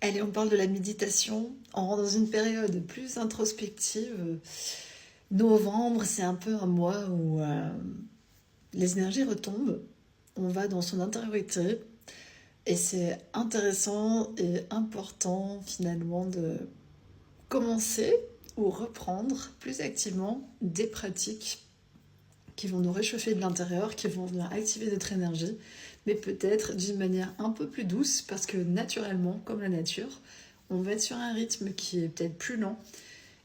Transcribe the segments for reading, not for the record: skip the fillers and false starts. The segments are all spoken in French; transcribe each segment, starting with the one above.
Allez, on parle de la méditation. On rentre dans une période plus introspective. Novembre, c'est un peu un mois où les énergies retombent. On va dans son intériorité. Et c'est intéressant et important finalement de commencer ou reprendre plus activement des pratiques qui vont nous réchauffer de l'intérieur, qui vont venir activer notre énergie, mais peut-être d'une manière un peu plus douce, parce que naturellement, comme la nature, on va être sur un rythme qui est peut-être plus lent.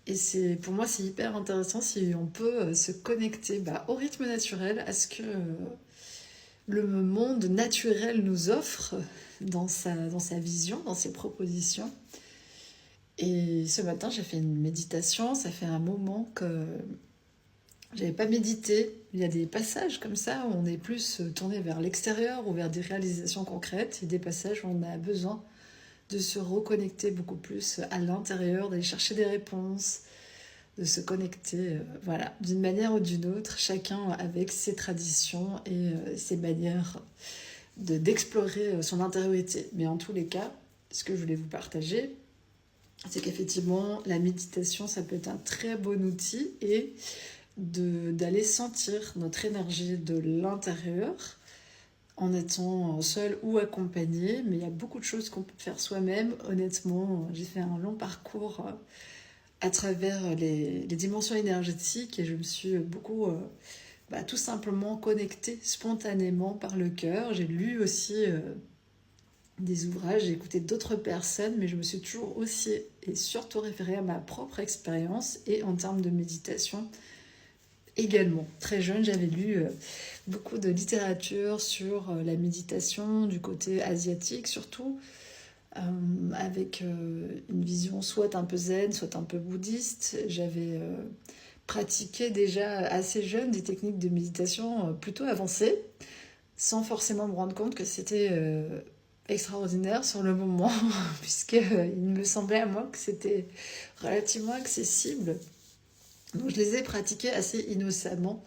Et pour moi, c'est hyper intéressant si on peut se connecter au rythme naturel, à ce que le monde naturel nous offre dans sa vision, dans ses propositions. Et ce matin, j'ai fait une méditation. Ça fait un moment que j'avais pas médité. Il y a des passages comme ça où on est plus tourné vers l'extérieur ou vers des réalisations concrètes, et des passages où on a besoin de se reconnecter beaucoup plus à l'intérieur, d'aller chercher des réponses, de se connecter, voilà, d'une manière ou d'une autre, chacun avec ses traditions et ses manières d'explorer son intériorité. Mais en tous les cas, ce que je voulais vous partager, c'est qu'effectivement, la méditation, ça peut être un très bon outil, et d'aller sentir notre énergie de l'intérieur en étant seul ou accompagné. Mais il y a beaucoup de choses qu'on peut faire soi-même. Honnêtement, j'ai fait un long parcours à travers les dimensions énergétiques, et je me suis beaucoup tout simplement connectée spontanément par le cœur. J'ai lu aussi des ouvrages, j'ai écouté d'autres personnes, mais je me suis toujours aussi et surtout référée à ma propre expérience. Et en termes de méditation également, très jeune, j'avais lu beaucoup de littérature sur la méditation du côté asiatique surtout, avec une vision soit un peu zen, soit un peu bouddhiste. J'avais pratiqué déjà assez jeune des techniques de méditation plutôt avancées, sans forcément me rendre compte que c'était extraordinaire sur le moment, puisque il me semblait à moi que c'était relativement accessible. Donc je les ai pratiquées assez innocemment,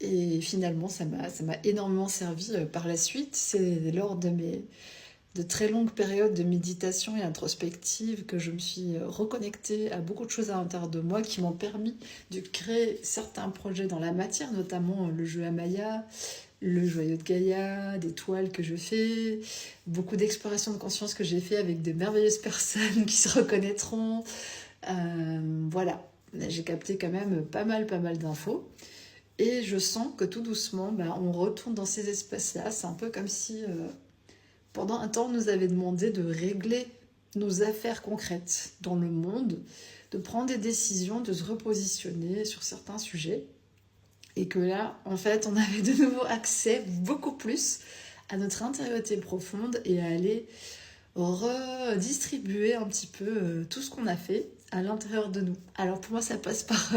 et finalement ça m'a énormément servi par la suite. C'est lors de très longues périodes de méditation et introspective que je me suis reconnectée à beaucoup de choses à l'intérieur de moi, qui m'ont permis de créer certains projets dans la matière, notamment le jeu Amaya, le joyau de Gaïa, des toiles que je fais, beaucoup d'exploration de conscience que j'ai fait avec de merveilleuses personnes qui se reconnaîtront. Voilà, j'ai capté quand même pas mal d'infos. Et je sens que tout doucement, on retourne dans ces espaces-là. C'est un peu comme si pendant un temps, on nous avait demandé de régler nos affaires concrètes dans le monde, de prendre des décisions, de se repositionner sur certains sujets. Et que là, en fait, on avait de nouveau accès beaucoup plus à notre intériorité profonde, et à aller redistribuer un petit peu tout ce qu'on a fait à l'intérieur de nous. Alors pour moi, ça passe par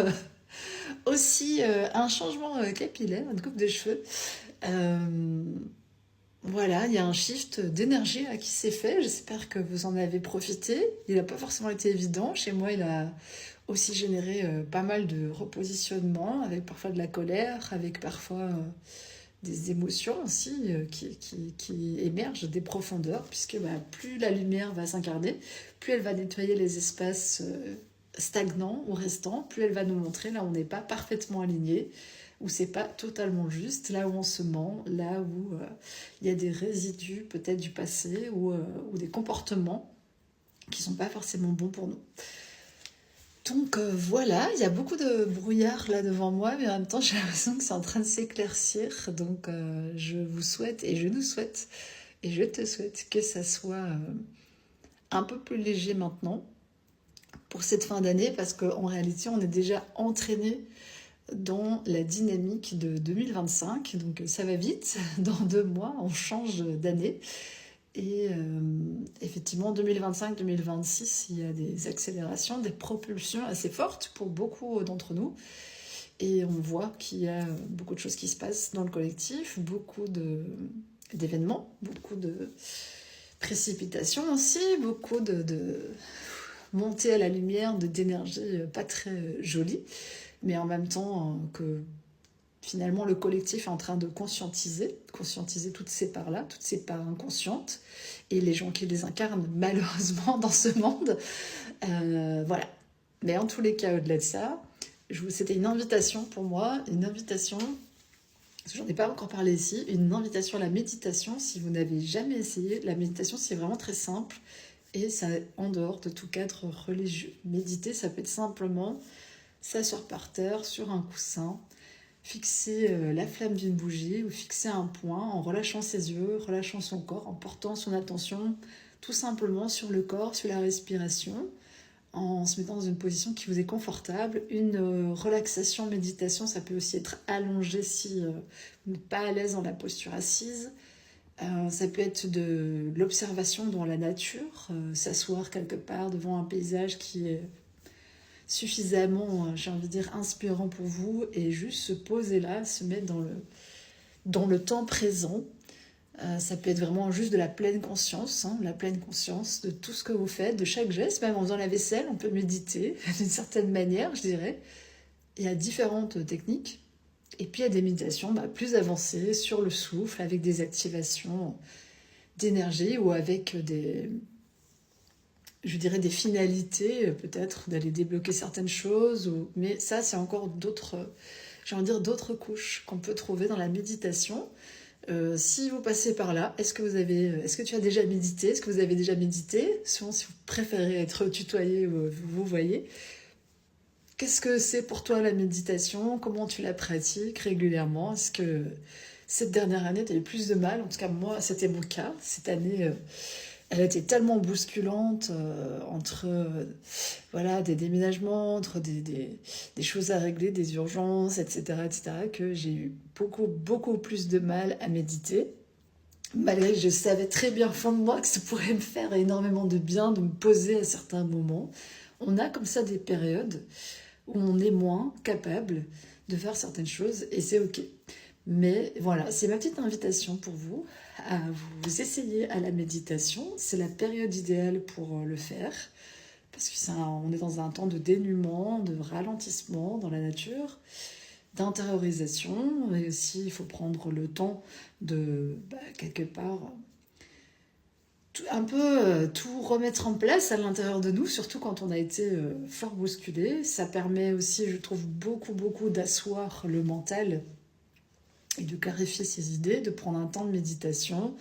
aussi un changement capillaire, une coupe de cheveux. Euh, voilà, il y a un shift d'énergie là, qui s'est fait. J'espère que vous en avez profité. Il n'a pas forcément été évident. Chez moi, il a aussi généré pas mal de repositionnement, avec parfois de la colère, avec parfois des émotions aussi qui émergent des profondeurs, puisque plus la lumière va s'incarner, plus elle va nettoyer les espaces stagnants ou restants, plus elle va nous montrer là où on n'est pas parfaitement aligné, où c'est pas totalement juste, là où on se ment, là où il y a des résidus peut-être du passé, ou des comportements qui sont pas forcément bons pour nous. Donc voilà, il y a beaucoup de brouillard là devant moi, mais en même temps j'ai l'impression que c'est en train de s'éclaircir. Donc je vous souhaite, et je nous souhaite, et je te souhaite que ça soit un peu plus léger maintenant pour cette fin d'année, parce qu'en réalité on est déjà entraîné dans la dynamique de 2025. Donc ça va vite, dans 2 mois on change d'année. Et effectivement, 2025-2026, il y a des accélérations, des propulsions assez fortes pour beaucoup d'entre nous. Et on voit qu'il y a beaucoup de choses qui se passent dans le collectif, d'événements, beaucoup de précipitations aussi, beaucoup de montées à la lumière d'énergie pas très jolie, mais en même temps que finalement, le collectif est en train de conscientiser toutes ces parts-là, toutes ces parts inconscientes, et les gens qui les incarnent, malheureusement, dans ce monde. Voilà. Mais en tous les cas, au-delà de ça, c'était une invitation pour moi, une invitation, parce que j'en ai pas encore parlé ici, une invitation à la méditation. Si vous n'avez jamais essayé, la méditation, c'est vraiment très simple, et ça en dehors de tout cadre religieux. Méditer, ça peut être simplement s'asseoir par terre, sur un coussin, fixer la flamme d'une bougie ou fixer un point en relâchant ses yeux, relâchant son corps, en portant son attention tout simplement sur le corps, sur la respiration, en se mettant dans une position qui vous est confortable. Une relaxation, méditation, ça peut aussi être allongé si vous n'êtes pas à l'aise dans la posture assise. Ça peut être de l'observation dans la nature, s'asseoir quelque part devant un paysage qui est suffisamment, j'ai envie de dire, inspirant pour vous, et juste se poser là, se mettre dans le temps présent. Ça peut être vraiment juste de la pleine conscience, la pleine conscience de tout ce que vous faites, de chaque geste, même en faisant la vaisselle, on peut méditer d'une certaine manière, je dirais. Il y a différentes techniques. Et puis il y a des méditations plus avancées sur le souffle, avec des activations d'énergie ou avec je dirais des finalités, peut-être d'aller débloquer certaines choses, mais ça c'est encore d'autres, j'ai envie de dire d'autres couches qu'on peut trouver dans la méditation. Si vous passez par là, est-ce que tu as déjà médité? Est-ce que vous avez déjà médité? Sinon, si vous préférez être tutoyé, vous voyez. Qu'est-ce que c'est pour toi la méditation? Comment tu la pratiques régulièrement? Est-ce que cette dernière année, tu as eu plus de mal? En tout cas, moi, c'était mon cas. Cette année, elle a été tellement bousculante entre voilà, des déménagements, entre des choses à régler, des urgences, etc., que j'ai eu beaucoup plus de mal à méditer. Malgré que je savais très bien au fond de moi que ça pourrait me faire énormément de bien de me poser à certains moments. On a comme ça des périodes où on est moins capable de faire certaines choses, et c'est ok. Mais voilà, c'est ma petite invitation pour vous à vous essayer à la méditation. C'est la période idéale pour le faire, parce que on est dans un temps de dénuement, de ralentissement dans la nature, d'intériorisation, et aussi il faut prendre le temps de, quelque part, un peu tout remettre en place à l'intérieur de nous, surtout quand on a été fort bousculé. Ça permet aussi, je trouve, beaucoup d'asseoir le mental et de clarifier ses idées, de prendre un temps de méditation.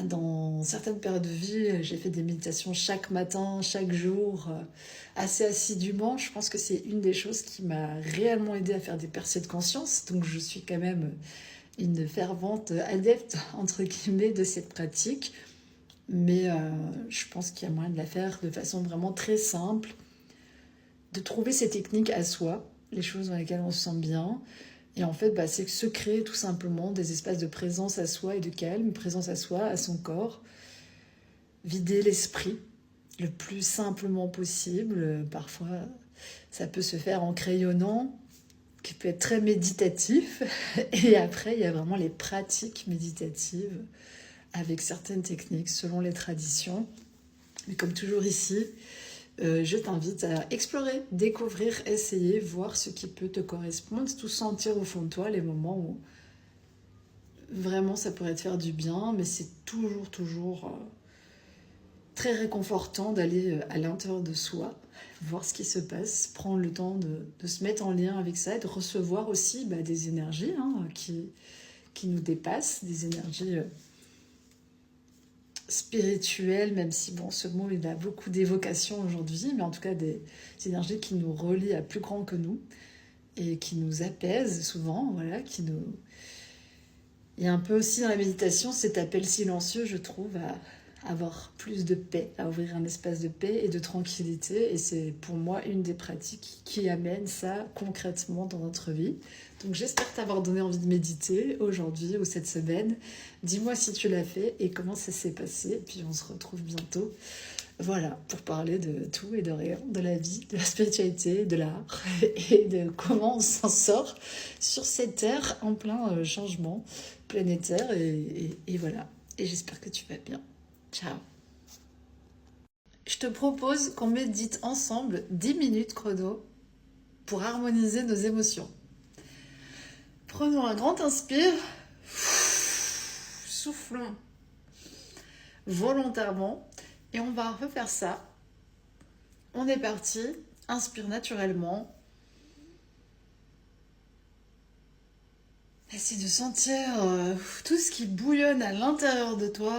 Dans certaines périodes de vie, j'ai fait des méditations chaque matin, chaque jour, assez assidûment. Je pense que c'est une des choses qui m'a réellement aidé à faire des percées de conscience. Donc je suis quand même une fervente adepte, entre guillemets, de cette pratique. Mais je pense qu'il y a moyen de la faire de façon vraiment très simple, de trouver ces techniques à soi, les choses dans lesquelles on se sent bien. Et en fait, c'est se créer tout simplement des espaces de présence à soi et de calme, présence à soi, à son corps. Vider l'esprit le plus simplement possible. Parfois, ça peut se faire en crayonnant, qui peut être très méditatif. Et après, il y a vraiment les pratiques méditatives avec certaines techniques selon les traditions. Mais comme toujours ici, je t'invite à explorer, découvrir, essayer, voir ce qui peut te correspondre, tout sentir au fond de toi les moments où vraiment ça pourrait te faire du bien, mais c'est toujours très réconfortant d'aller à l'intérieur de soi, voir ce qui se passe, prendre le temps de se mettre en lien avec ça et de recevoir aussi des énergies qui nous dépassent, des énergies spirituelles, même si ce mot il a beaucoup d'évocation aujourd'hui, mais en tout cas des énergies qui nous relient à plus grand que nous et qui nous apaisent souvent, voilà, il y a un peu aussi dans la méditation cet appel silencieux, je trouve, à avoir plus de paix, à ouvrir un espace de paix et de tranquillité, et c'est pour moi une des pratiques qui amène ça concrètement dans notre vie. Donc j'espère t'avoir donné envie de méditer aujourd'hui ou cette semaine. Dis-moi si tu l'as fait et comment ça s'est passé, et puis on se retrouve bientôt. Voilà, pour parler de tout et de rien, de la vie, de la spiritualité, de l'art et de comment on s'en sort sur cette terre en plein changement planétaire, et voilà. Et j'espère que tu vas bien. Ciao. Je te propose qu'on médite ensemble 10 minutes chrono pour harmoniser nos émotions. Prenons un grand inspire. Soufflons volontairement. Et on va refaire ça. On est parti. Inspire naturellement. Essaie de sentir tout ce qui bouillonne à l'intérieur de toi.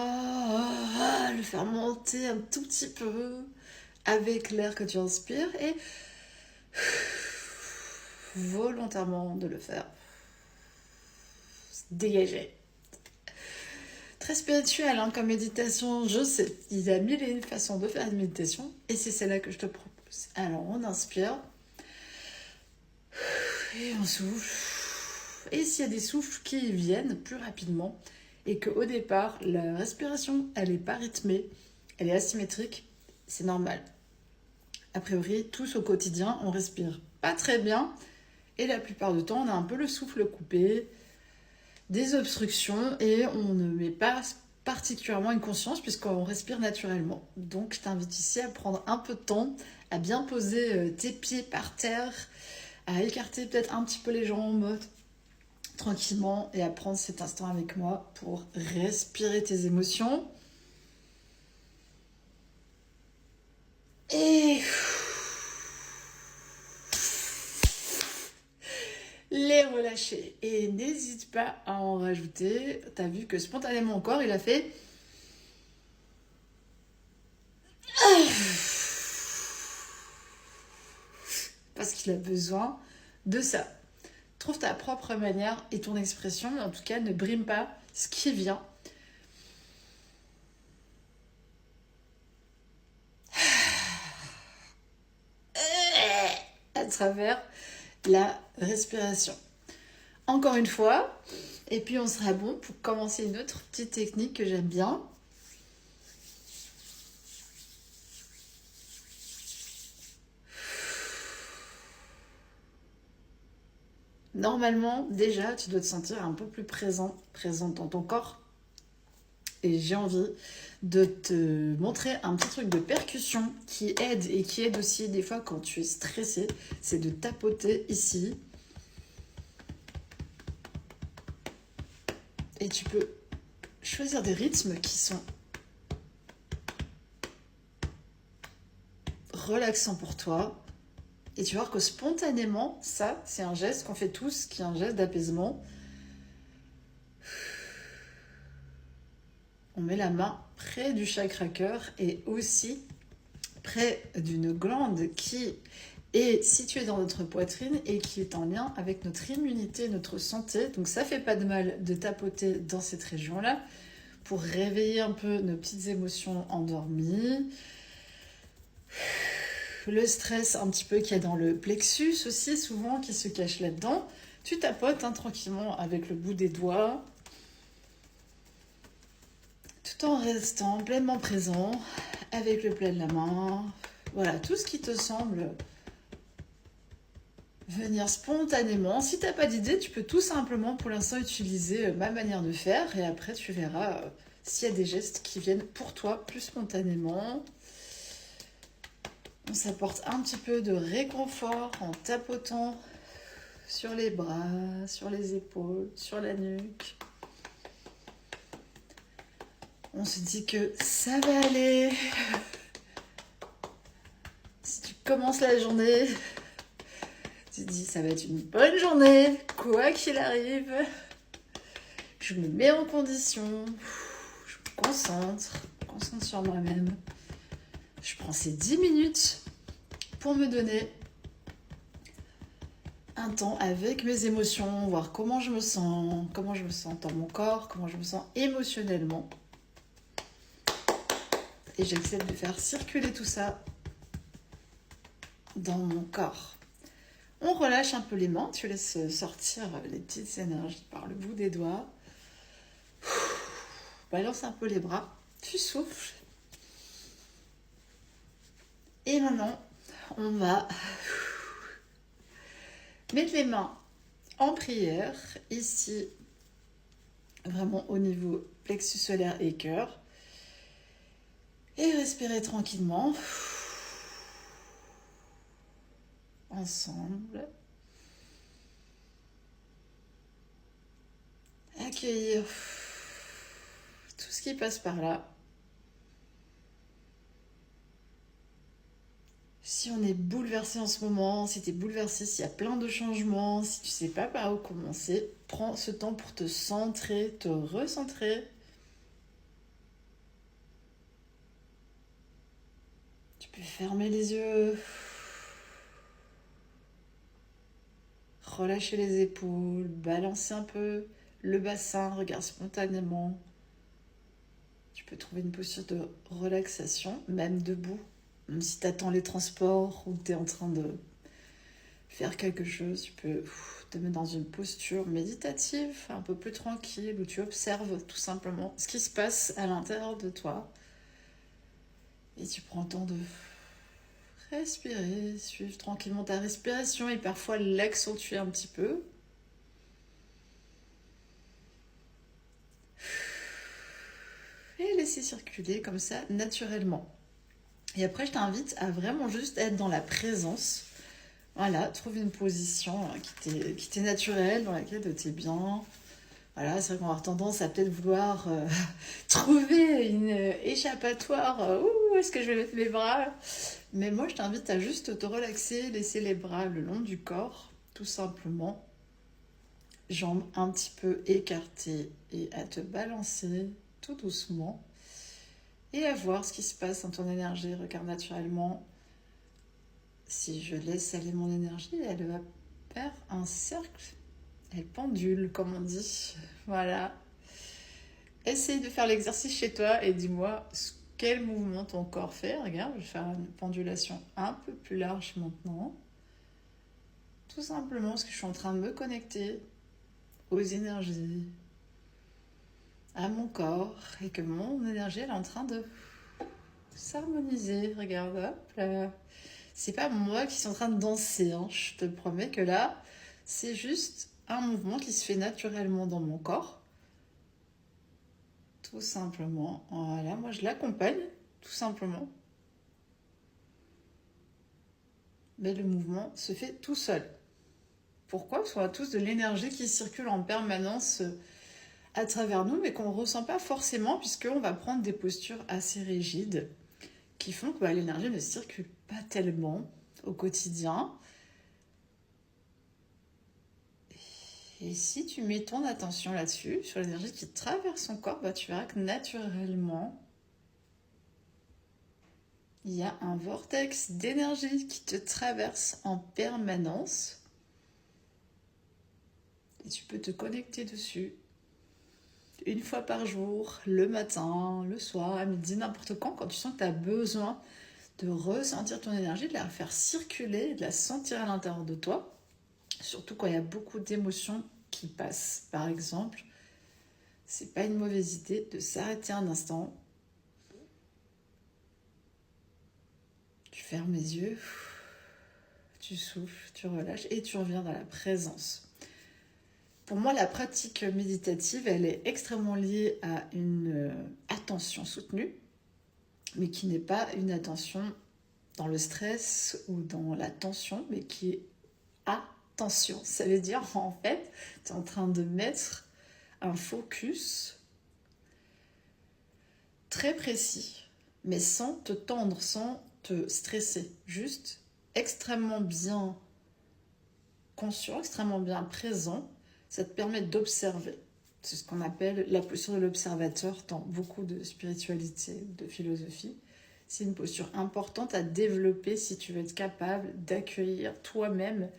Le faire monter un tout petit peu avec l'air que tu inspires. Et volontairement de le faire. Dégager. Très spirituel hein, comme méditation, je sais. Il y a mille et une façons de faire une méditation et c'est celle-là que je te propose. Alors on inspire et on souffle. Et s'il y a des souffles qui viennent plus rapidement et qu'au départ la respiration elle n'est pas rythmée, elle est asymétrique, c'est normal. A priori, tous au quotidien, on respire pas très bien et la plupart du temps on a un peu le souffle coupé, des obstructions et on ne met pas particulièrement une conscience puisqu'on respire naturellement. Donc je t'invite ici à prendre un peu de temps, à bien poser tes pieds par terre, à écarter peut-être un petit peu les jambes tranquillement et à prendre cet instant avec moi pour respirer tes émotions. Et les relâcher. Et n'hésite pas à en rajouter. T'as vu que spontanément mon corps, il a fait... Parce qu'il a besoin de ça. Trouve ta propre manière et ton expression, mais en tout cas, ne brime pas ce qui vient. À travers la respiration. Encore une fois, et puis on sera bon pour commencer une autre petite technique que j'aime bien. Normalement, déjà, tu dois te sentir un peu plus présente dans ton corps. Et j'ai envie de te montrer un petit truc de percussion qui aide et qui aide aussi des fois quand tu es stressé. C'est de tapoter ici. Et tu peux choisir des rythmes qui sont relaxants pour toi. Et tu vas voir que spontanément, ça, c'est un geste qu'on fait tous, qui est un geste d'apaisement. On met la main près du chakra cœur et aussi près d'une glande qui est située dans notre poitrine et qui est en lien avec notre immunité, notre santé. Donc ça fait pas de mal de tapoter dans cette région-là pour réveiller un peu nos petites émotions endormies. Le stress un petit peu qu'il y a dans le plexus aussi, souvent, qui se cache là-dedans. Tu tapotes tranquillement avec le bout des doigts, tout en restant pleinement présent avec le plat de la main. Voilà, tout ce qui te semble venir spontanément. Si tu n'as pas d'idée, tu peux tout simplement pour l'instant utiliser ma manière de faire et après tu verras s'il y a des gestes qui viennent pour toi plus spontanément. On s'apporte un petit peu de réconfort en tapotant sur les bras, sur les épaules, sur la nuque. On se dit que ça va aller. Si tu commences la journée, tu te dis ça va être une bonne journée, quoi qu'il arrive. Je me mets en condition, je me concentre sur moi-même. Je prends ces 10 minutes pour me donner un temps avec mes émotions, voir comment je me sens dans mon corps, comment je me sens émotionnellement. Et j'accepte de faire circuler tout ça dans mon corps. On relâche un peu les mains, tu laisses sortir les petites énergies par le bout des doigts. Balance un peu les bras, tu souffles. Et maintenant, on va mettre les mains en prière, ici, vraiment au niveau plexus solaire et cœur. Et respirer tranquillement. Ensemble. accueillir tout ce qui passe par là. Si on est bouleversé en ce moment, si tu es bouleversé, s'il y a plein de changements, si tu sais pas par où commencer, prends ce temps pour te centrer, te recentrer. Tu peux fermer les yeux, relâcher les épaules, balancer un peu le bassin, regarde spontanément. Tu peux trouver une posture de relaxation, même debout. Même si tu attends les transports ou que tu es en train de faire quelque chose, tu peux te mettre dans une posture méditative, un peu plus tranquille, où tu observes tout simplement ce qui se passe à l'intérieur de toi. Et tu prends le temps de respirer, suivre tranquillement ta respiration et parfois l'accentuer un petit peu. Et laisser circuler comme ça naturellement. Et après, je t'invite à vraiment juste être dans la présence. Voilà, trouve une position qui t'est naturelle, dans laquelle tu es bien. Voilà, c'est vrai qu'on va avoir tendance à peut-être vouloir trouver une échappatoire. Où est-ce que je vais mettre mes bras? Mais moi, je t'invite à juste te relaxer, laisser les bras le long du corps, tout simplement. Jambes un petit peu écartées et à te balancer tout doucement. Et à voir ce qui se passe dans ton énergie. Regarde naturellement. Si je laisse aller mon énergie, elle va faire un cercle. Elle pendule, comme on dit. Voilà. Essaye de faire l'exercice chez toi et dis-moi quel mouvement ton corps fait. Regarde, je vais faire une pendulation un peu plus large maintenant. Tout simplement parce que je suis en train de me connecter aux énergies, à mon corps, et que mon énergie elle est en train de s'harmoniser. Regarde, hop là. C'est pas moi qui suis en train de danser, hein. Je te promets que là, c'est juste un mouvement qui se fait naturellement dans mon corps. Tout simplement. Voilà, moi je l'accompagne, tout simplement. Mais le mouvement se fait tout seul. Pourquoi? Parce qu'on a tous de l'énergie qui circule en permanence à travers nous, mais qu'on ne ressent pas forcément, puisqu'on va prendre des postures assez rigides qui font que l'énergie ne circule pas tellement au quotidien. Et si tu mets ton attention là-dessus, sur l'énergie qui traverse son corps, tu verras que naturellement, il y a un vortex d'énergie qui te traverse en permanence. Et tu peux te connecter dessus une fois par jour, le matin, le soir, à midi, n'importe quand tu sens que tu as besoin de ressentir ton énergie, de la faire circuler, de la sentir à l'intérieur de toi, surtout quand il y a beaucoup d'émotions qui passent. Par exemple, c'est pas une mauvaise idée de s'arrêter un instant. Tu fermes les yeux, tu souffles, tu relâches et tu reviens dans la présence. Pour moi, la pratique méditative, elle est extrêmement liée à une attention soutenue, mais qui n'est pas une attention dans le stress ou dans la tension, mais qui est attention. Ça veut dire, en fait, tu es en train de mettre un focus très précis, mais sans te tendre, sans te stresser. Juste extrêmement bien conscient, extrêmement bien présent. Ça te permet d'observer. C'est ce qu'on appelle la posture de l'observateur dans beaucoup de spiritualité, de philosophie. C'est une posture importante à développer si tu veux être capable d'accueillir toi-même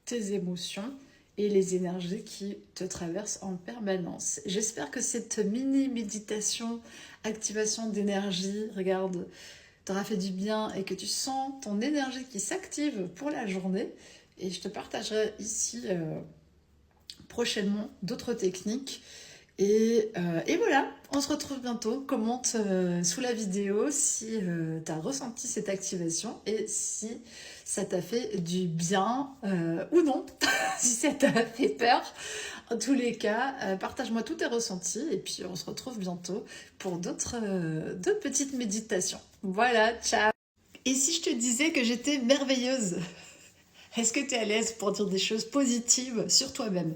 tes émotions et les énergies qui te traversent en permanence. J'espère que cette mini-méditation, activation d'énergie, regarde, t'aura fait du bien et que tu sens ton énergie qui s'active pour la journée. Et je te partagerai ici prochainement d'autres techniques. Et voilà, on se retrouve bientôt. Commente sous la vidéo si tu as ressenti cette activation et si ça t'a fait du bien ou non, si ça t'a fait peur. En tous les cas, partage-moi tous tes ressentis et puis on se retrouve bientôt pour d'autres petites méditations. Voilà, ciao. Et si je te disais que j'étais merveilleuse? Est-ce que tu es à l'aise pour dire des choses positives sur toi-même?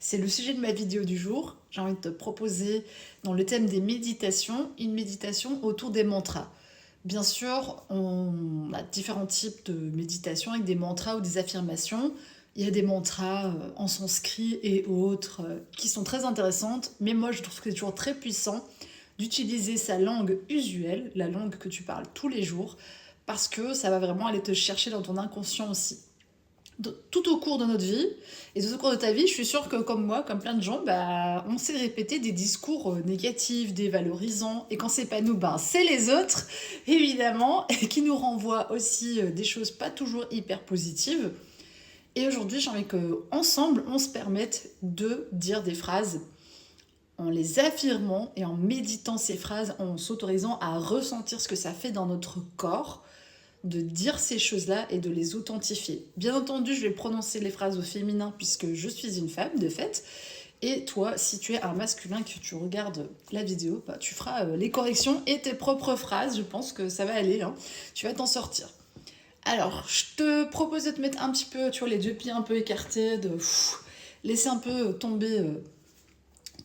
C'est le sujet de ma vidéo du jour. J'ai envie de te proposer, dans le thème des méditations, une méditation autour des mantras. Bien sûr, on a différents types de méditation avec des mantras ou des affirmations. Il y a des mantras en sanskrit et autres qui sont très intéressantes, mais moi je trouve que c'est toujours très puissant d'utiliser sa langue usuelle, la langue que tu parles tous les jours, parce que ça va vraiment aller te chercher dans ton inconscient aussi. Tout au cours de notre vie, et tout au cours de ta vie, je suis sûre que comme moi, comme plein de gens, on s'est répété des discours négatifs, dévalorisants, et quand c'est pas nous, c'est les autres, évidemment, et qui nous renvoient aussi des choses pas toujours hyper positives. Et aujourd'hui, j'ai envie qu'ensemble, on se permette de dire des phrases en les affirmant et en méditant ces phrases, en s'autorisant à ressentir ce que ça fait dans notre corps, de dire ces choses-là et de les authentifier. Bien entendu, je vais prononcer les phrases au féminin puisque je suis une femme, de fait. Et toi, si tu es un masculin que tu regardes la vidéo, tu feras les corrections et tes propres phrases. Je pense que ça va aller, hein. Tu vas t'en sortir. Alors, je te propose de te mettre un petit peu, tu vois, les deux pieds un peu écartés, de laisser un peu tomber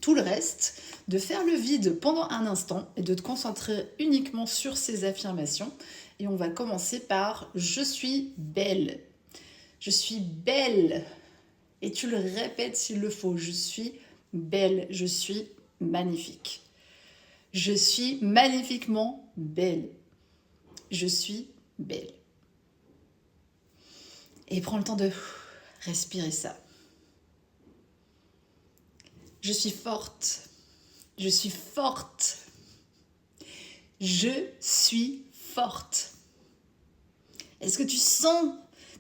tout le reste, de faire le vide pendant un instant et de te concentrer uniquement sur ces affirmations. Et on va commencer par « Je suis belle ». Je suis belle. Et tu le répètes s'il le faut. Je suis belle. Je suis magnifique. Je suis magnifiquement belle. Je suis belle. Et prends le temps de respirer ça. Je suis forte. Je suis forte. Je suis forte. Est-ce que tu sens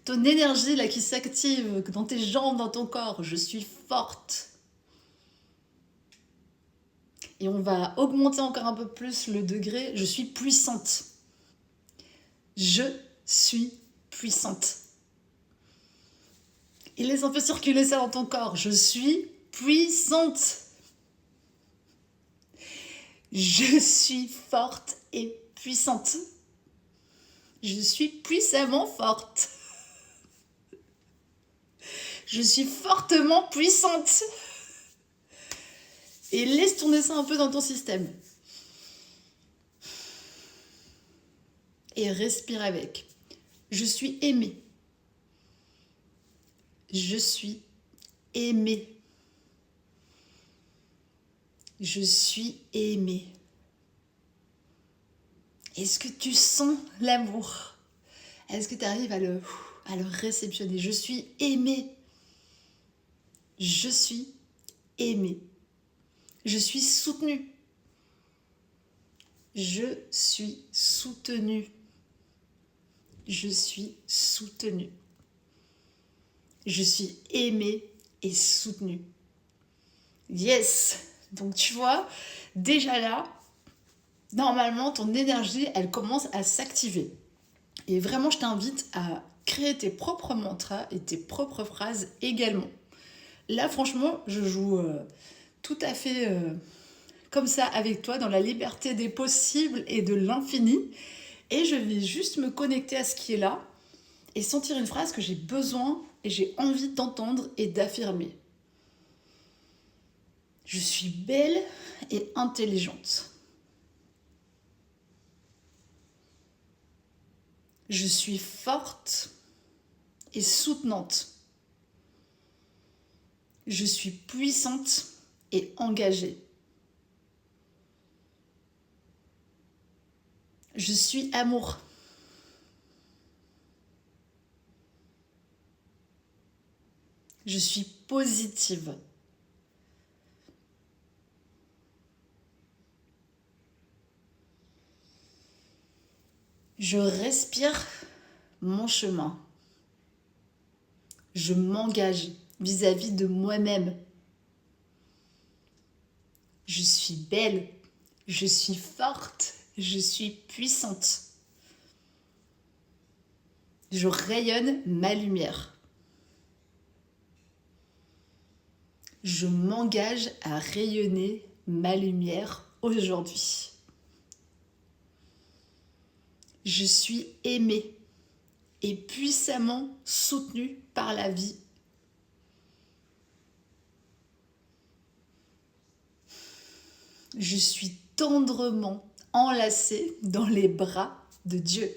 ton énergie là qui s'active dans tes jambes, dans ton corps? Je suis forte. Et on va augmenter encore un peu plus le degré. Je suis puissante. Je suis puissante. Et laisse un peu circuler ça dans ton corps. Je suis puissante. Je suis forte et puissante. Je suis puissamment forte. Je suis fortement puissante. Et laisse tourner ça un peu dans ton système. Et respire avec. Je suis aimée. Je suis aimée. Je suis aimée. Est-ce que tu sens l'amour? Est-ce que tu arrives à le réceptionner? Je suis aimée. Je suis aimée. Je suis soutenue. Je suis soutenue. Je suis soutenue. Je suis aimée et soutenue. Yes! Donc tu vois, déjà là, normalement ton énergie, elle commence à s'activer. Et vraiment, je t'invite à créer tes propres mantras et tes propres phrases également. Là, franchement, je joue tout à fait comme ça avec toi, dans la liberté des possibles et de l'infini. Et je vais juste me connecter à ce qui est là et sentir une phrase que j'ai besoin et j'ai envie d'entendre et d'affirmer. Je suis belle et intelligente. Je suis forte et soutenante. Je suis puissante et engagée. Je suis amour. Je suis positive. Je respire mon chemin. Je m'engage vis-à-vis de moi-même. Je suis belle. Je suis forte. Je suis puissante. Je rayonne ma lumière. Je m'engage à rayonner ma lumière aujourd'hui. Je suis aimée et puissamment soutenue par la vie. Je suis tendrement enlacée dans les bras de Dieu.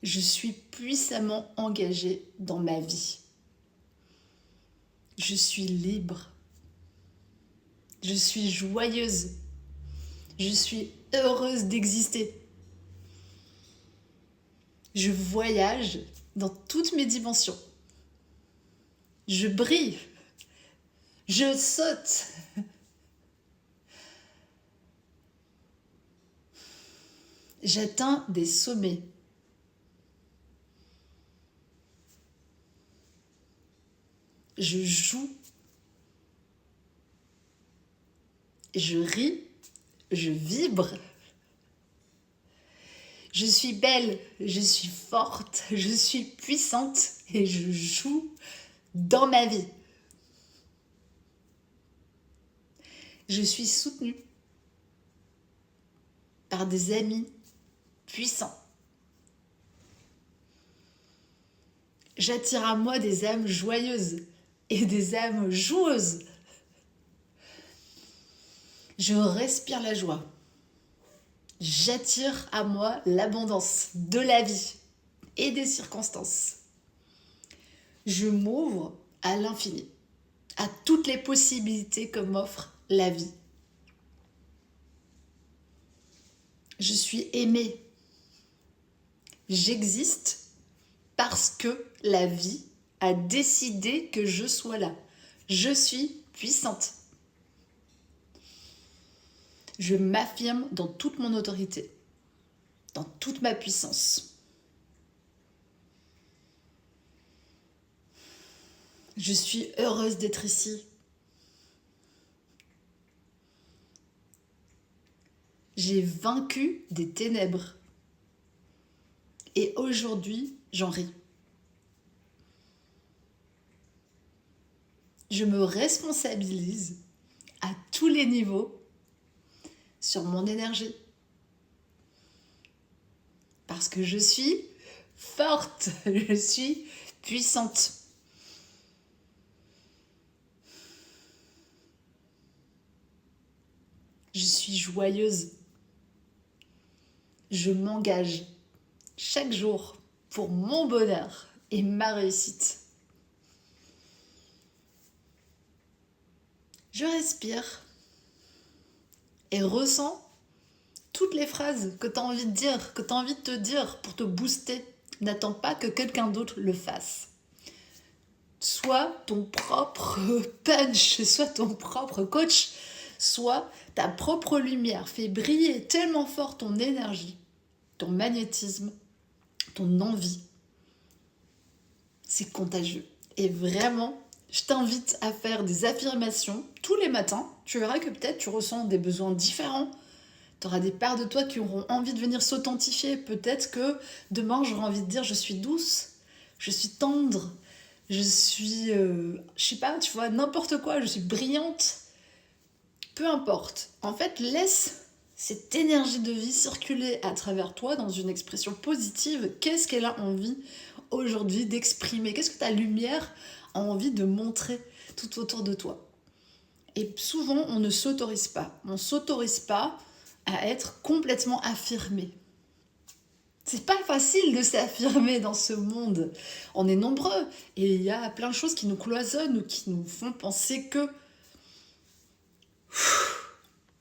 Je suis puissamment engagée dans ma vie. Je suis libre. Je suis joyeuse. Je suis heureuse d'exister. Je voyage dans toutes mes dimensions. Je brille. Je saute. J'atteins des sommets. Je joue. Je ris. Je vibre. Je suis belle, je suis forte, je suis puissante et je joue dans ma vie. Je suis soutenue par des amis puissants. J'attire à moi des âmes joyeuses et des âmes joueuses. Je respire la joie. J'attire à moi l'abondance de la vie et des circonstances. Je m'ouvre à l'infini, à toutes les possibilités que m'offre la vie. Je suis aimée. J'existe parce que la vie a décidé que je sois là. Je suis puissante. Je m'affirme dans toute mon autorité, dans toute ma puissance. Je suis heureuse d'être ici. J'ai vaincu des ténèbres. Et aujourd'hui, j'en ris. Je me responsabilise à tous les niveaux sur mon énergie. Parce que je suis forte, je suis puissante. Je suis joyeuse. Je m'engage chaque jour pour mon bonheur et ma réussite. Je respire et ressens toutes les phrases que tu as envie de dire, que tu as envie de te dire pour te booster. N'attends pas que quelqu'un d'autre le fasse. Sois ton propre punch, sois ton propre coach, sois ta propre lumière. Fais briller tellement fort ton énergie, ton magnétisme, ton envie. C'est contagieux. Et vraiment, je t'invite à faire des affirmations tous les matins. Tu verras que peut-être tu ressens des besoins différents. Tu auras des parts de toi qui auront envie de venir s'authentifier. Peut-être que demain, j'aurai envie de dire je suis douce, je suis tendre, je suis, je sais pas, tu vois, n'importe quoi, je suis brillante. Peu importe. En fait, laisse cette énergie de vie circuler à travers toi dans une expression positive. Qu'est-ce qu'elle a envie aujourd'hui d'exprimer? Qu'est-ce que ta lumière a envie de montrer tout autour de toi? Et souvent, on ne s'autorise pas. On ne s'autorise pas à être complètement affirmé. C'est pas facile de s'affirmer dans ce monde. On est nombreux et il y a plein de choses qui nous cloisonnent ou qui nous font penser que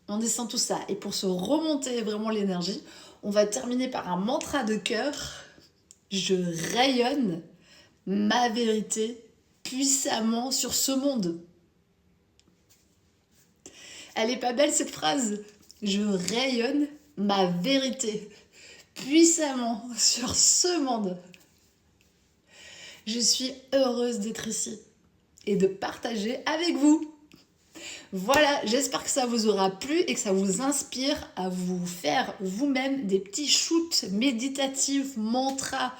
on descend tout ça. Et pour se remonter vraiment l'énergie, on va terminer par un mantra de cœur. Je rayonne ma vérité puissamment sur ce monde. Elle est pas belle cette phrase? Je rayonne ma vérité puissamment sur ce monde. Je suis heureuse d'être ici et de partager avec vous. Voilà, j'espère que ça vous aura plu et que ça vous inspire à vous faire vous-même des petits shoots méditatifs, mantras,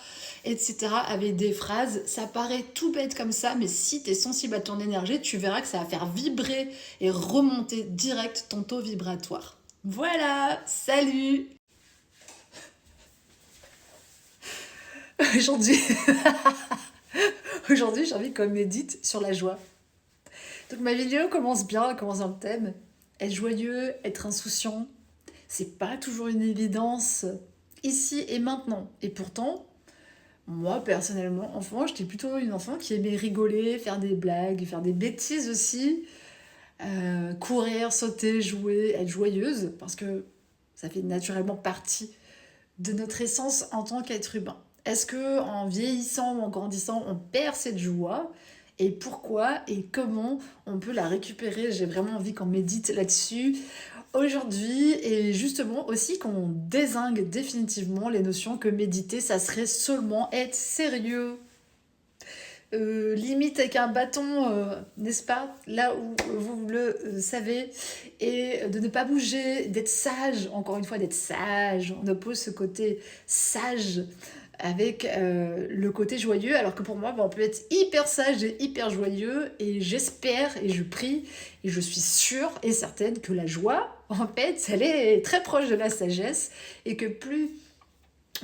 etc. avec des phrases. Ça paraît tout bête comme ça, mais si tu es sensible à ton énergie, tu verras que ça va faire vibrer et remonter direct ton taux vibratoire. Voilà, salut! Aujourd'hui, j'ai envie qu'on médite sur la joie. Donc ma vidéo commence bien, elle commence dans le thème. Être joyeux, être insouciant, c'est pas toujours une évidence ici et maintenant. Et pourtant, moi personnellement, enfant, j'étais plutôt une enfant qui aimait rigoler, faire des blagues, faire des bêtises aussi, courir, sauter, jouer, être joyeuse, parce que ça fait naturellement partie de notre essence en tant qu'être humain. Est-ce que en vieillissant ou en grandissant, on perd cette joie? Et pourquoi et comment on peut la récupérer? J'ai vraiment envie qu'on médite là-dessus aujourd'hui et justement aussi qu'on dézingue définitivement les notions que méditer, ça serait seulement être sérieux. Limite avec un bâton, n'est-ce pas, là où vous le savez, et de ne pas bouger, d'être sage, encore une fois d'être sage, on oppose ce côté sage avec le côté joyeux, alors que pour moi, bah, on peut être hyper sage et hyper joyeux, et j'espère et je prie, et je suis sûre et certaine que la joie, en fait, elle est très proche de la sagesse, et que plus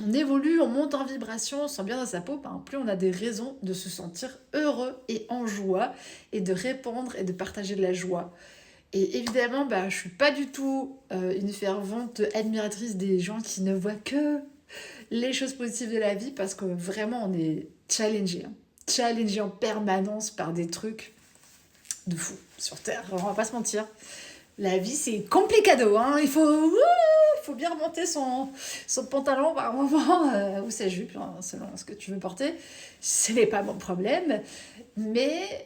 on évolue, on monte en vibration, on se sent bien dans sa peau, ben, plus on a des raisons de se sentir heureux et en joie, et de répandre et de partager de la joie. Et évidemment, bah, je suis pas du tout une fervente admiratrice des gens qui ne voient que les choses positives de la vie, parce que vraiment on est challengé, hein. Challengé en permanence par des trucs de fou sur Terre, on va pas se mentir. La vie c'est complicado, hein. Il faut bien remonter son pantalon par moment, ou sa jupe, hein, selon ce que tu veux porter. Ce n'est pas mon problème. Mais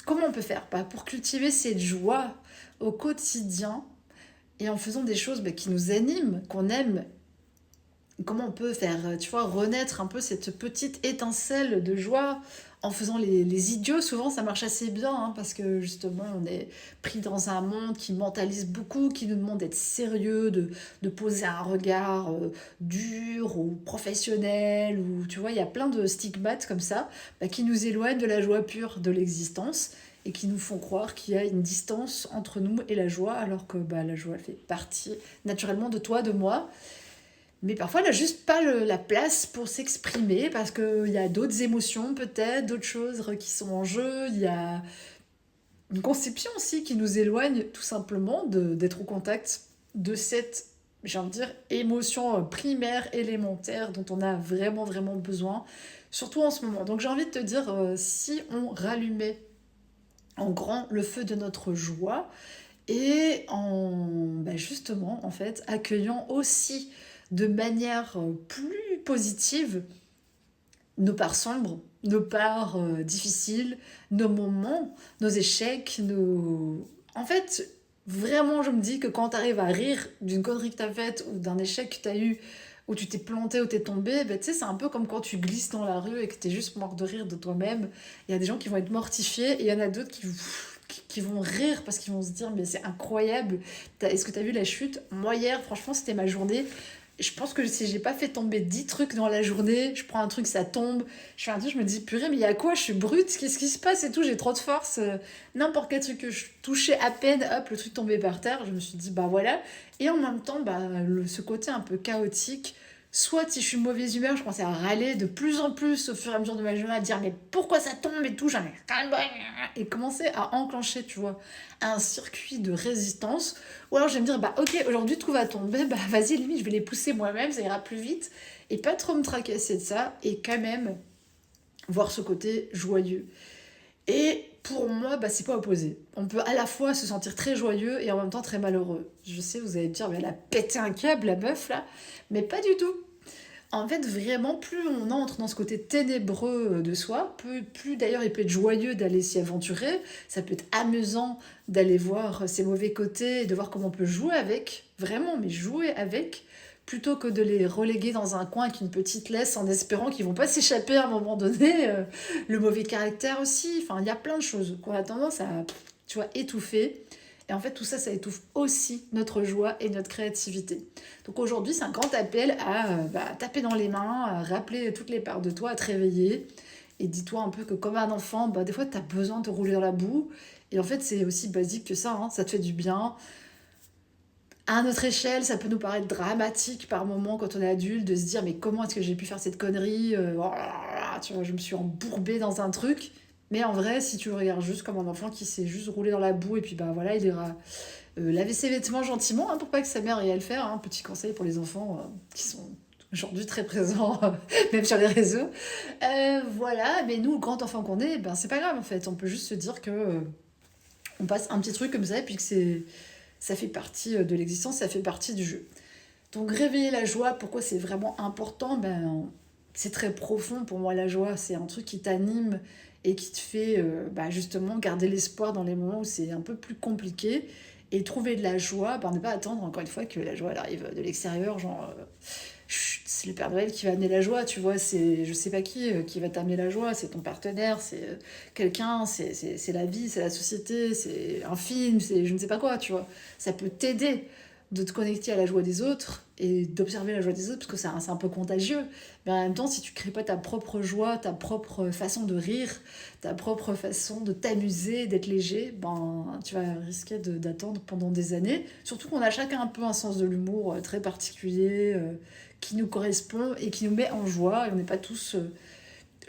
comment on peut faire pour cultiver cette joie au quotidien et en faisant des choses qui nous animent, qu'on aime? Comment on peut faire, tu vois, renaître un peu cette petite étincelle de joie en faisant les idiots? Souvent, ça marche assez bien, hein, parce que justement, on est pris dans un monde qui mentalise beaucoup, qui nous demande d'être sérieux, de poser un regard dur ou professionnel, ou tu vois, il y a plein de stigmates comme ça, qui nous éloignent de la joie pure de l'existence et qui nous font croire qu'il y a une distance entre nous et la joie, alors que la joie elle fait partie naturellement de toi, de moi. Mais parfois, elle n'a juste pas la place pour s'exprimer parce qu'il y a d'autres émotions, peut-être, d'autres choses qui sont en jeu. Il y a une conception aussi qui nous éloigne tout simplement d'être au contact de cette, j'ai envie de dire, émotion primaire, élémentaire, dont on a vraiment, vraiment besoin, surtout en ce moment. Donc j'ai envie de te dire, si on rallumait en grand le feu de notre joie et justement, en fait, accueillant aussi de manière plus positive nos parts sombres, nos parts difficiles, nos moments, nos échecs, nos... En fait, vraiment, je me dis que quand tu arrives à rire d'une connerie que tu as faite ou d'un échec que tu as eu, où tu t'es planté ou t'es tombé, tu sais, c'est un peu comme quand tu glisses dans la rue et que tu es juste mort de rire de toi-même. Il y a des gens qui vont être mortifiés et il y en a d'autres qui vont rire parce qu'ils vont se dire mais c'est incroyable. Est-ce que tu as vu la chute? Moi hier, franchement, c'était ma journée. Je pense que si j'ai pas fait tomber 10 trucs dans la journée, je prends un truc, ça tombe, je fais un truc, je me dis purée, mais il y a quoi? Je suis brute, qu'est-ce qui se passe et tout, j'ai trop de force. N'importe quel truc que je touchais à peine, hop, le truc tombait par terre, je me suis dit bah voilà. Et en même temps, ce côté un peu chaotique, soit si je suis de mauvaise humeur, je commençais à râler de plus en plus au fur et à mesure de ma journée, à dire mais pourquoi ça tombe et tout, j'en ai et commencer à enclencher, tu vois, un circuit de résistance. Ou alors je vais me dire, ok, aujourd'hui tout va tomber, vas-y, limite, je vais les pousser moi-même, ça ira plus vite. Et pas trop me tracasser de ça, et quand même voir ce côté joyeux. Et pour moi, c'est pas opposé. On peut à la fois se sentir très joyeux et en même temps très malheureux. Je sais, vous allez me dire, mais elle a pété un câble, la meuf, là. Mais pas du tout. En fait, vraiment, plus on entre dans ce côté ténébreux de soi, plus d'ailleurs il peut être joyeux d'aller s'y aventurer, ça peut être amusant d'aller voir ses mauvais côtés et de voir comment on peut jouer avec, vraiment, mais jouer avec, plutôt que de les reléguer dans un coin avec une petite laisse en espérant qu'ils vont pas s'échapper à un moment donné. Le mauvais caractère aussi, enfin, il y a plein de choses qu'on a tendance à, tu vois, étouffer. Et en fait, tout ça, ça étouffe aussi notre joie et notre créativité. Donc aujourd'hui, c'est un grand appel à taper dans les mains, à rappeler toutes les parts de toi, à te réveiller. Et dis-toi un peu que comme un enfant, des fois, tu as besoin de rouler dans la boue. Et en fait, c'est aussi basique que ça, hein, ça te fait du bien. À notre échelle, ça peut nous paraître dramatique par moment quand on est adulte, de se dire mais comment est-ce que j'ai pu faire cette connerie, oh là là, tu vois, je me suis embourbée dans un truc. Mais en vrai, si tu le regardes juste comme un enfant qui s'est juste roulé dans la boue et puis bah voilà, il ira laver ses vêtements gentiment hein, pour pas que sa mère ait à le faire. Hein. Petit conseil pour les enfants qui sont aujourd'hui très présents, même sur les réseaux. Voilà, mais nous, grand enfant qu'on est, ben c'est pas grave en fait. On peut juste se dire que on passe un petit truc comme ça et puis que ça fait partie de l'existence, ça fait partie du jeu. Donc réveiller la joie, pourquoi c'est vraiment important? Ben, c'est très profond pour moi la joie, c'est un truc qui t'anime et qui te fait bah, justement garder l'espoir dans les moments où c'est un peu plus compliqué et trouver de la joie, ben, ne pas attendre encore une fois que la joie elle arrive de l'extérieur, genre chut, c'est le Père Noël qui va amener la joie, tu vois, c'est je sais pas qui va t'amener la joie, c'est ton partenaire, c'est quelqu'un, c'est la vie, c'est la société, c'est un film, c'est je ne sais pas quoi, tu vois. Ça peut t'aider de te connecter à la joie des autres et d'observer la joie des autres parce que c'est un peu contagieux. Mais en même temps, si tu crées pas ta propre joie, ta propre façon de rire, ta propre façon de t'amuser, d'être léger, ben tu vas risquer d'attendre pendant des années. Surtout qu'on a chacun un peu un sens de l'humour très particulier qui nous correspond et qui nous met en joie et on n'est pas tous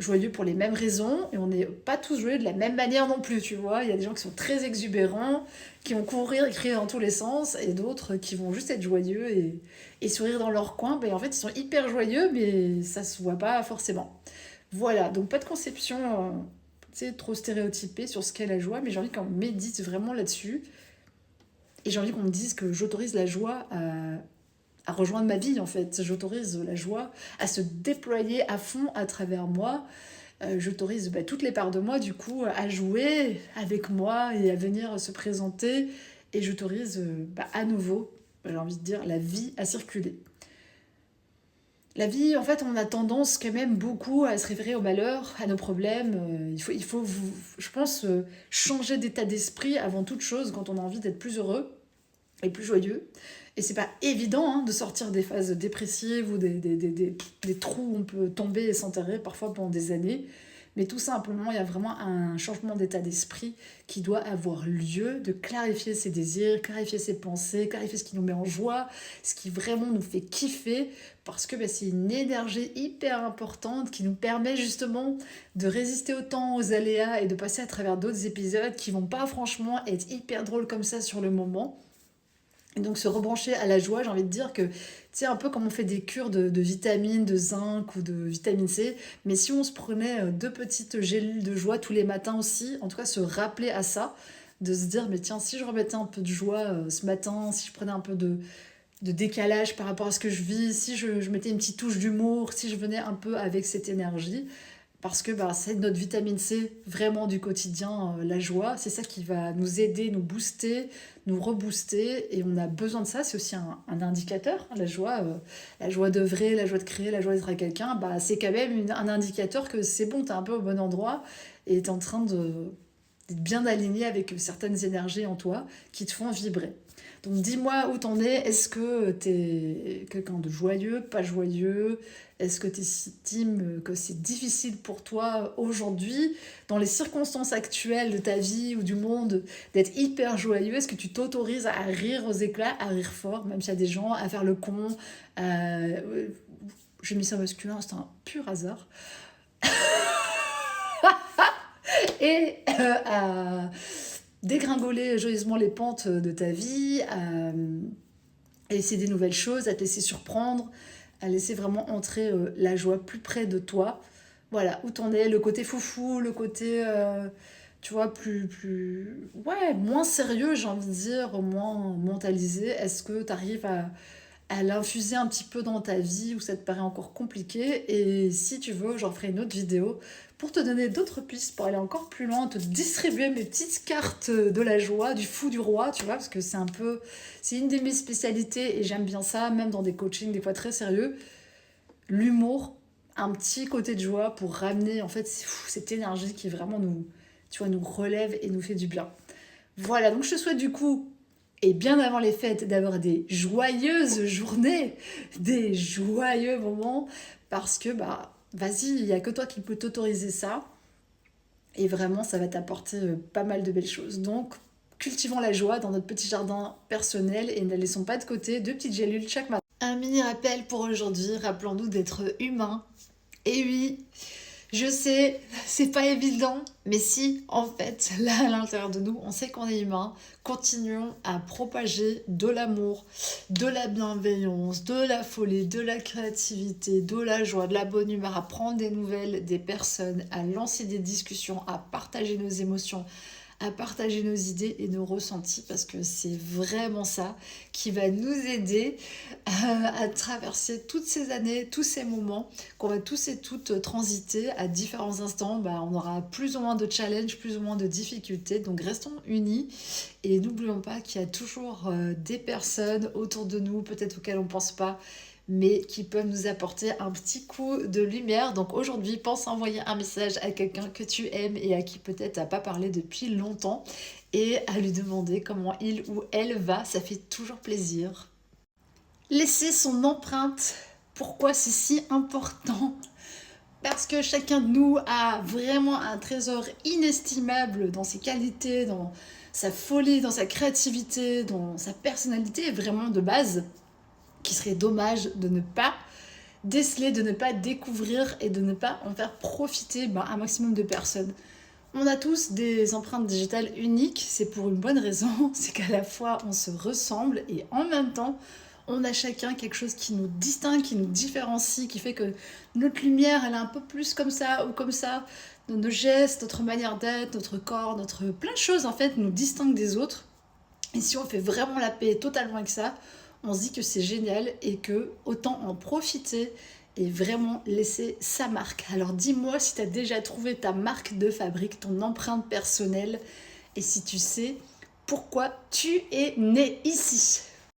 joyeux pour les mêmes raisons et on n'est pas tous joyeux de la même manière non plus, tu vois. Il y a des gens qui sont très exubérants, qui vont courir et crier dans tous les sens et d'autres qui vont juste être joyeux et sourire dans leur coin. Ben, en fait, ils sont hyper joyeux, mais ça se voit pas forcément. Voilà, donc pas de conception trop stéréotypée sur ce qu'est la joie, mais j'ai envie qu'on médite vraiment là-dessus et j'ai envie qu'on me dise que j'autorise la joie à rejoindre ma vie en fait. J'autorise la joie à se déployer à fond à travers moi. J'autorise bah, toutes les parts de moi du coup à jouer avec moi et à venir se présenter. Et j'autorise bah, à nouveau, j'ai envie de dire, la vie à circuler. La vie, en fait, on a tendance quand même beaucoup à se référer au malheur, à nos problèmes. Il faut je pense, changer d'état d'esprit avant toute chose quand on a envie d'être plus heureux et plus joyeux. Et c'est pas évident hein, de sortir des phases dépressives ou des trous où on peut tomber et s'enterrer parfois pendant des années. Mais tout simplement, il y a vraiment un changement d'état d'esprit qui doit avoir lieu, de clarifier ses désirs, clarifier ses pensées, clarifier ce qui nous met en joie, ce qui vraiment nous fait kiffer, parce que bah, c'est une énergie hyper importante qui nous permet justement de résister autant aux aléas et de passer à travers d'autres épisodes qui vont pas franchement être hyper drôles comme ça sur le moment. Et donc se rebrancher à la joie, j'ai envie de dire que, tu sais, un peu comme on fait des cures de vitamines, de zinc ou de vitamine C, mais si on se prenait 2 petites gélules de joie tous les matins aussi, en tout cas se rappeler à ça, de se dire, mais tiens, si je remettais un peu de joie ce matin, si je prenais un peu de décalage par rapport à ce que je vis, si je mettais une petite touche d'humour, si je venais un peu avec cette énergie, parce que bah, c'est notre vitamine C vraiment du quotidien, la joie. C'est ça qui va nous aider, nous booster, nous rebooster. Et on a besoin de ça. C'est aussi un indicateur. Hein, la joie d'œuvrer, la joie de créer, la joie d'être avec quelqu'un, bah, c'est quand même un indicateur que c'est bon, t'es un peu au bon endroit et t'es en train d'être bien aligné avec certaines énergies en toi qui te font vibrer. Donc dis-moi où t'en es. Est-ce que t'es quelqu'un de joyeux, pas joyeux? Est-ce que tu estimes que c'est difficile pour toi aujourd'hui, dans les circonstances actuelles de ta vie ou du monde, d'être hyper joyeux? Est-ce que tu t'autorises à rire aux éclats, à rire fort, même s'il y a des gens, à faire le con J'ai mis ça masculin, c'est un pur hasard. Et à dégringoler joyeusement les pentes de ta vie, à essayer des nouvelles choses, à te laisser surprendre, à laisser vraiment entrer la joie plus près de toi. Voilà, où t'en es, le côté foufou, le côté, tu vois, ouais, moins sérieux, j'ai envie de dire, moins mentalisé. Est-ce que t'arrives à l'infuser un petit peu dans ta vie ou ça te paraît encore compliqué? Et si tu veux, j'en ferai une autre vidéo pour te donner d'autres pistes, pour aller encore plus loin, te distribuer mes petites cartes de la joie, du fou du roi, tu vois, parce que c'est une de mes spécialités et j'aime bien ça, même dans des coachings des fois très sérieux. L'humour, un petit côté de joie pour ramener en fait cette énergie qui vraiment nous relève et nous fait du bien. Voilà, donc je te souhaite du coup, et bien avant les fêtes, d'avoir des joyeuses journées, des joyeux moments, parce que bah vas-y, il n'y a que toi qui peux t'autoriser ça, et vraiment ça va t'apporter pas mal de belles choses. Donc cultivons la joie dans notre petit jardin personnel et ne laissons pas de côté 2 petites gélules chaque matin. Un mini rappel pour aujourd'hui, rappelons-nous d'être humains. Et oui, Je sais, c'est pas évident, mais si, en fait, là, à l'intérieur de nous, on sait qu'on est humain, continuons à propager de l'amour, de la bienveillance, de la folie, de la créativité, de la joie, de la bonne humeur, à prendre des nouvelles des personnes, à lancer des discussions, à partager nos émotions, à partager nos idées et nos ressentis, parce que c'est vraiment ça qui va nous aider à traverser toutes ces années, tous ces moments qu'on va tous et toutes transiter à différents instants. On aura plus ou moins de challenges, plus ou moins de difficultés, donc restons unis et n'oublions pas qu'il y a toujours des personnes autour de nous, peut-être auxquelles on ne pense pas, mais qui peuvent nous apporter un petit coup de lumière. Donc aujourd'hui, pense à envoyer un message à quelqu'un que tu aimes et à qui peut-être tu n'as pas parlé depuis longtemps et à lui demander comment il ou elle va, ça fait toujours plaisir. Laisser son empreinte, pourquoi c'est si important? Parce que chacun de nous a vraiment un trésor inestimable dans ses qualités, dans sa folie, dans sa créativité, dans sa personnalité vraiment de base, qui serait dommage de ne pas déceler, de ne pas découvrir et de ne pas en faire profiter un maximum de personnes. On a tous des empreintes digitales uniques, c'est pour une bonne raison, c'est qu'à la fois on se ressemble et en même temps on a chacun quelque chose qui nous distingue, qui nous différencie, qui fait que notre lumière elle est un peu plus comme ça ou comme ça, nos gestes, notre manière d'être, notre corps, notre plein de choses en fait nous distinguent des autres. Et si on fait vraiment la paix totalement avec ça, on se dit que c'est génial et que autant en profiter et vraiment laisser sa marque. Alors dis-moi si tu as déjà trouvé ta marque de fabrique, ton empreinte personnelle et si tu sais pourquoi tu es né ici.